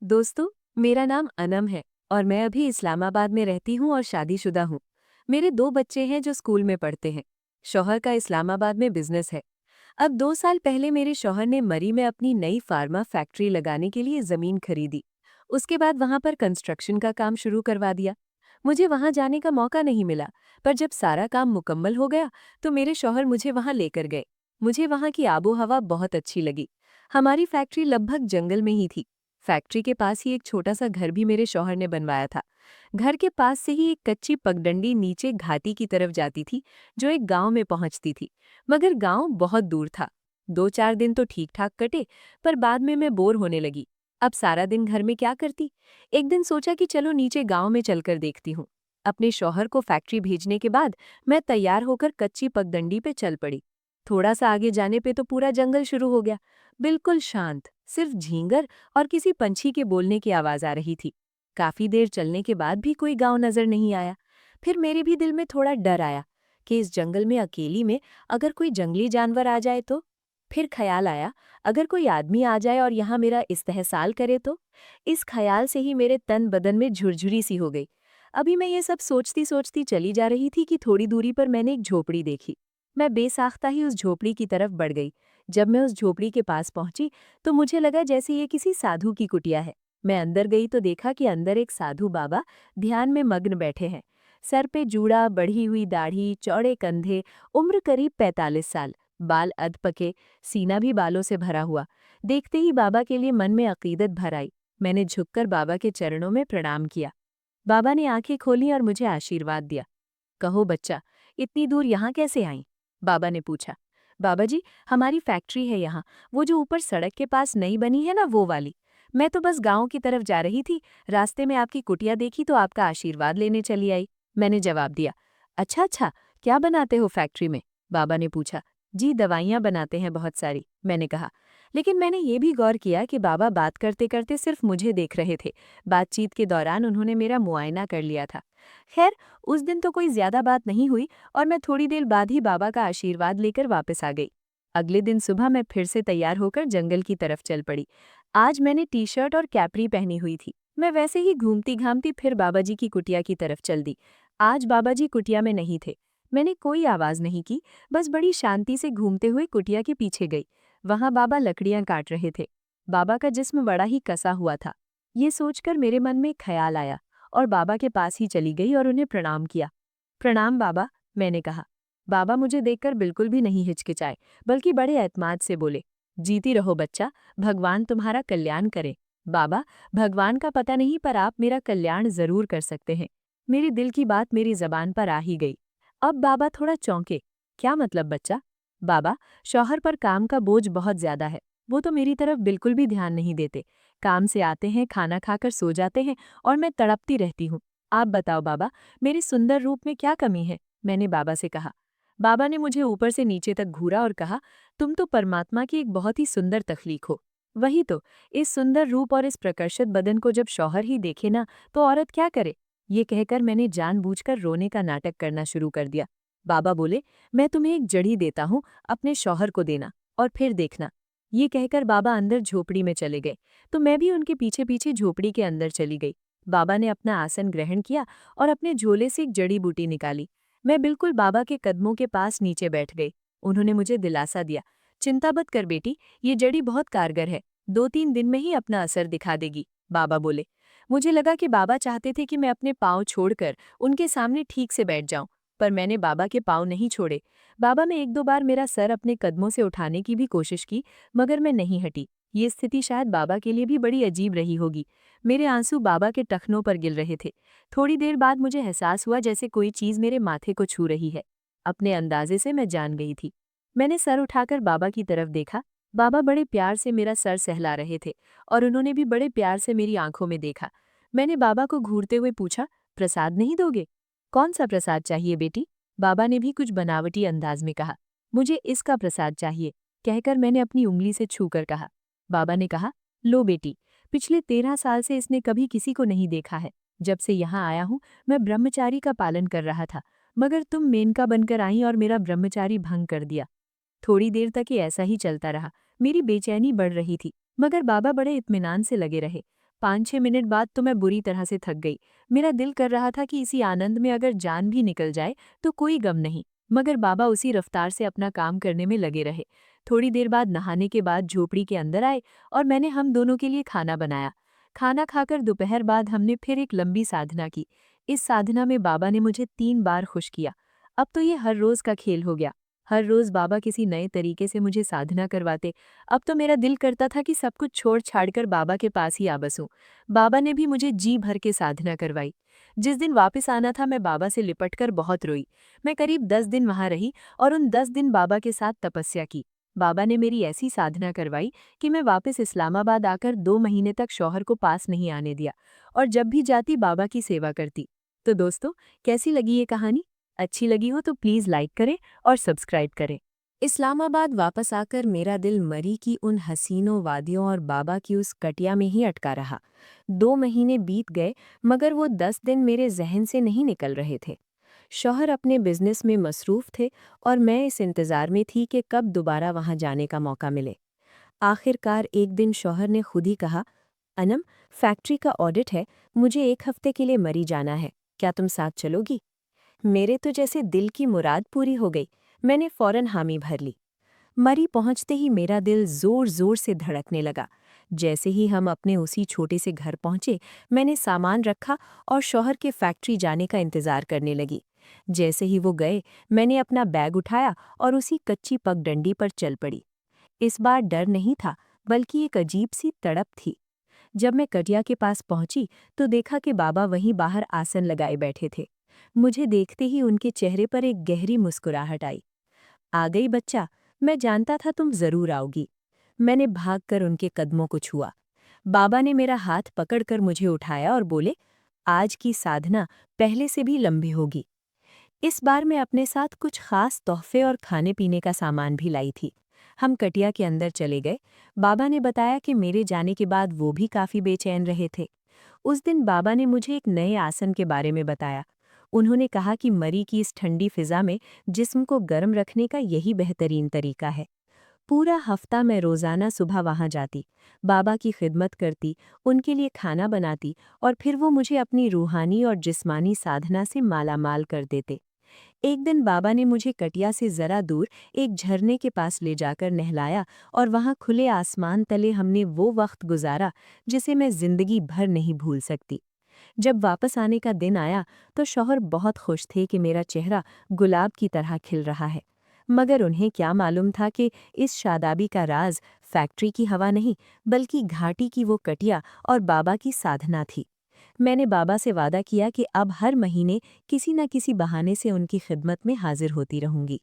दोस्तों, मेरा नाम अनम है और मैं अभी इस्लामाबाद में रहती हूँ और शादीशुदा हूँ। मेरे 2 बच्चे हैं जो स्कूल में पढ़ते हैं। शौहर का इस्लामाबाद में बिजनेस है। अब 2 साल पहले मेरे शौहर ने मरी में अपनी नई फार्मा फैक्ट्री लगाने के लिए जमीन खरीदी। उसके बाद वहां पर कंस्ट्रक्शन का काम शुरू करवा दिया। मुझे वहां जाने का मौका नहीं मिला, पर जब सारा काम मुकम्मल हो गया तो मेरे शौहर मुझे वहां लेकर गए। मुझे वहां की आबो हवा बहुत अच्छी लगी। हमारी फैक्ट्री लगभग जंगल में ही थी। फैक्ट्री के पास ही एक छोटा सा घर भी मेरे शौहर ने बनवाया था। घर के पास से ही एक कच्ची पगडंडी नीचे घाटी की तरफ जाती थी, जो एक गांव में पहुंचती थी। मगर गांव बहुत दूर था। 2-4 दिन तो ठीक ठाक कटे, पर बाद में मैं बोर होने लगी। अब सारा दिन घर में क्या करती। एक दिन सोचा कि चलो नीचे गांव में चलकर देखती हूँ। अपने शौहर को फैक्ट्री भेजने के बाद मैं तैयार होकर कच्ची पगडंडी पे चल पड़ी। थोड़ा सा आगे जाने पे तो पूरा जंगल शुरू हो गया। बिल्कुल शांत, सिर्फ झींगर और किसी पंछी के बोलने की आवाज आ रही थी। काफी देर चलने के बाद भी कोई गांव नजर नहीं आया। फिर मेरे भी दिल में थोड़ा डर आया कि इस जंगल में अकेली में अगर कोई जंगली जानवर आ जाए तो। फिर ख्याल आया, अगर कोई आदमी आ जाए और यहाँ मेरा इस्तेहसाल करे तो। इस ख्याल से ही मेरे तन बदन में झुरझुरी सी हो गई। अभी मैं ये सब सोचती सोचती चली जा रही थी कि थोड़ी दूरी पर मैंने एक झोपड़ी देखी। मैं बेसाख्ता ही उस झोपड़ी की तरफ बढ़ गई। जब मैं उस झोपड़ी के पास पहुंची तो मुझे लगा जैसे ये किसी साधु की कुटिया है। मैं अंदर गई तो देखा कि अंदर एक साधु बाबा ध्यान में मग्न बैठे हैं। सर पे जूड़ा, बढ़ी हुई दाढ़ी, चौड़े कंधे, उम्र करीब 45 साल, बाल अधपके, सीना भी बालों से भरा हुआ। देखते ही बाबा के लिए मन में अकीदत भर आई। मैंने झुककर बाबा के चरणों में प्रणाम किया। बाबा ने आंखें खोली और मुझे आशीर्वाद दिया। कहो बच्चा, इतनी दूर यहाँ कैसे आई? बाबा ने पूछा। बाबा जी, हमारी फैक्ट्री है यहाँ, वो जो ऊपर सड़क के पास नई बनी है ना, वो वाली। मैं तो बस गांव की तरफ जा रही थी, रास्ते में आपकी कुटिया देखी तो आपका आशीर्वाद लेने चली आई। मैंने जवाब दिया। अच्छा अच्छा, क्या बनाते हो फैक्ट्री में? बाबा ने पूछा। जी, दवाइयाँ बनाते हैं बहुत सारी, मैंने कहा। लेकिन मैंने ये भी गौर किया कि बाबा बात करते करते सिर्फ मुझे देख रहे थे। बातचीत के दौरान उन्होंने मेरा मुआयना कर लिया था। खैर, उस दिन तो कोई ज्यादा बात नहीं हुई और मैं थोड़ी देर बाद ही बाबा का आशीर्वाद लेकर वापस आ गई। अगले दिन सुबह मैं फिर से तैयार होकर जंगल की तरफ चल पड़ी। आज मैंने टी शर्ट और कैपरी पहनी हुई थी। मैं वैसे ही घूमती घामती फिर बाबा जी की कुटिया की तरफ चल दी। आज बाबा जी कुटिया में नहीं थे। मैंने कोई आवाज नहीं की, बस बड़ी शांति से घूमते हुए कुटिया के पीछे गई। वहां बाबा लकड़ियां काट रहे थे। बाबा का जिस्म बड़ा ही कसा हुआ था। ये सोचकर मेरे मन में एक ख्याल आया और बाबा के पास ही चली गई और उन्हें प्रणाम किया। प्रणाम बाबा, मैंने कहा। बाबा मुझे देखकर बिल्कुल भी नहीं हिचकिचाए, बल्कि बड़े एतमाद से बोले। जीती रहो बच्चा, भगवान तुम्हारा कल्याण करे। बाबा, भगवान का पता नहीं, पर आप मेरा कल्याण जरूर कर सकते हैं। मेरे दिल की बात मेरी जबान पर आ ही गई। अब बाबा थोड़ा चौंके। क्या मतलब बच्चा? बाबा, शौहर पर काम का बोझ बहुत ज्यादा है। वो तो मेरी तरफ बिल्कुल भी ध्यान नहीं देते। काम से आते हैं, खाना खाकर सो जाते हैं और मैं तड़पती रहती हूँ। आप बताओ बाबा, मेरे सुंदर रूप में क्या कमी है? मैंने बाबा से कहा। बाबा ने मुझे ऊपर से नीचे तक घूरा और कहा, तुम तो परमात्मा की एक बहुत ही सुंदर तख्लीक हो। वही तो, इस सुंदर रूप और इस प्रकर्षित बदन को जब शौहर ही देखे ना, तो औरत क्या करे? ये कहकर मैंने जानबूझकर रोने का नाटक करना शुरू कर दिया। बाबा बोले, मैं तुम्हें एक जड़ी देता हूँ, अपने शौहर को देना और फिर देखना। ये कहकर बाबा अंदर झोपड़ी में चले गए, तो मैं भी उनके पीछे पीछे झोपड़ी के अंदर चली गई। बाबा ने अपना आसन ग्रहण किया और अपने झोले से एक जड़ी बूटी निकाली। मैं बिल्कुल बाबा के कदमों के पास नीचे बैठ गई। उन्होंने मुझे दिलासा दिया। चिंता मत कर बेटी, ये जड़ी बहुत कारगर है, 2-3 दिन में ही अपना असर दिखा देगी, बाबा बोले। मुझे लगा कि बाबा चाहते थे कि मैं अपने पाँव छोड़कर उनके सामने ठीक से बैठ जाऊं, पर मैंने बाबा के पाँव नहीं छोड़े। बाबा ने 1-2 बार मेरा सर अपने कदमों से उठाने की भी कोशिश की, मगर मैं नहीं हटी। ये स्थिति शायद बाबा के लिए भी बड़ी अजीब रही होगी। मेरे आंसू बाबा के टखनों पर गिर रहे थे। थोड़ी देर बाद मुझे एहसास हुआ जैसे कोई चीज मेरे माथे को छू रही है। अपने अंदाजे से मैं जान गई थी। मैंने सर उठाकर बाबा की तरफ देखा। बाबा बड़े प्यार से मेरा सर सहला रहे थे और उन्होंने भी बड़े प्यार से मेरी आंखों में देखा। मैंने बाबा को घूरते हुए पूछा, प्रसाद नहीं दोगे? कौन सा प्रसाद चाहिए बेटी? बाबा ने भी कुछ बनावटी अंदाज में कहा। मुझे इसका प्रसाद चाहिए, कहकर मैंने अपनी उंगली से छूकर कहा। बाबा ने कहा, लो बेटी, पिछले 13 साल से इसने कभी किसी को नहीं देखा है। जब से यहाँ आया हूँ, मैं ब्रह्मचारी का पालन कर रहा था, मगर तुम मेनका बनकर आई और मेरा ब्रह्मचारी भंग कर दिया। थोड़ी देर तक ये ऐसा ही चलता रहा। मेरी बेचैनी बढ़ रही थी, मगर बाबा बड़े इत्मीनान से लगे रहे। 5-6 मिनट बाद तो मैं बुरी तरह से थक गई। मेरा दिल कर रहा था कि इसी आनंद में अगर जान भी निकल जाए तो कोई गम नहीं। मगर बाबा उसी रफ्तार से अपना काम करने में लगे रहे। थोड़ी देर बाद नहाने के बाद झोपड़ी के अंदर आए और मैंने हम दोनों के लिए खाना बनाया। खाना खाकर दोपहर बाद हमने फिर एक लंबी साधना की। इस साधना में बाबा ने मुझे 3 बार खुश किया। अब तो ये हर रोज का खेल हो गया। हर रोज बाबा किसी नए तरीके से मुझे साधना करवाते। अब तो मेरा दिल करता था कि सब कुछ छोड़ छाड़कर बाबा के पास ही आ बसूं। बाबा ने भी मुझे जी भर के साधना करवाई। जिस दिन वापस आना था मैं बाबा से लिपटकर बहुत रोई। मैं करीब 10 दिन वहां रही और उन 10 दिन बाबा के साथ तपस्या की। बाबा ने मेरी ऐसी साधना करवाई कि मैं वापस इस्लामाबाद आकर 2 महीने तक शौहर को पास नहीं आने दिया और जब भी जाती बाबा की सेवा करती। तो दोस्तों, कैसी लगी ये कहानी? अच्छी लगी हो तो प्लीज़ लाइक करें और सब्सक्राइब करें। इस्लामाबाद वापस आकर मेरा दिल मरी की उन हसीनों वादियों और बाबा की उस कटिया में ही अटका रहा। 2 महीने बीत गए मगर वो 10 दिन मेरे जहन से नहीं निकल रहे थे। शौहर अपने बिजनेस में मसरूफ थे और मैं इस इंतज़ार में थी कि कब दोबारा वहाँ जाने का मौका मिले। आखिरकार एक दिन शौहर ने खुद ही कहा, अनम, फैक्ट्री का ऑडिट है, मुझे 1 हफ्ते के लिए मरी जाना है, क्या तुम साथ चलोगी? मेरे तो जैसे दिल की मुराद पूरी हो गई। मैंने फौरन हामी भर ली। मरी पहुंचते ही मेरा दिल जोर जोर से धड़कने लगा। जैसे ही हम अपने उसी छोटे से घर पहुंचे, मैंने सामान रखा और शौहर के फैक्ट्री जाने का इंतजार करने लगी। जैसे ही वो गए, मैंने अपना बैग उठाया और उसी कच्ची पगडंडी पर चल पड़ी। इस बार डर नहीं था, बल्कि एक अजीब सी तड़प थी। जब मैं कटिया के पास पहुंची तो देखा कि बाबा वहीं बाहर आसन लगाए बैठे थे। मुझे देखते ही उनके चेहरे पर एक गहरी मुस्कुराहट आई। आ गई बच्चा, मैं जानता था तुम जरूर आओगी। मैंने भागकर उनके कदमों को छुआ। बाबा ने मेरा हाथ पकड़कर मुझे उठाया और बोले, आज की साधना पहले से भी लंबी होगी। इस बार मैं अपने साथ कुछ खास तोहफे और खाने पीने का सामान भी लाई थी। हम कटिया के अंदर चले गए। बाबा ने बताया कि मेरे जाने के बाद वो भी काफी बेचैन रहे थे। उस दिन बाबा ने मुझे एक नए आसन के बारे में बताया। उन्होंने कहा कि मरी की इस ठंडी फिजा में जिस्म को गर्म रखने का यही बेहतरीन तरीका है। पूरा हफ्ता मैं रोजाना सुबह वहां जाती, बाबा की खिदमत करती, उनके लिए खाना बनाती और फिर वो मुझे अपनी रूहानी और जिस्मानी साधना से मालामाल कर देते। एक दिन बाबा ने मुझे कटिया से जरा दूर एक झरने के पास ले जाकर नहलाया और वहां खुले आसमान तले हमने वो वक्त गुजारा जिसे मैं जिंदगी भर नहीं भूल सकती। जब वापस आने का दिन आया तो शौहर बहुत खुश थे कि मेरा चेहरा गुलाब की तरह खिल रहा है। मगर उन्हें क्या मालूम था कि इस शादाबी का राज फैक्ट्री की हवा नहीं, बल्कि घाटी की वो कटिया और बाबा की साधना थी। मैंने बाबा से वादा किया कि अब हर महीने किसी न किसी बहाने से उनकी खिदमत में हाजिर होती रहूंगी।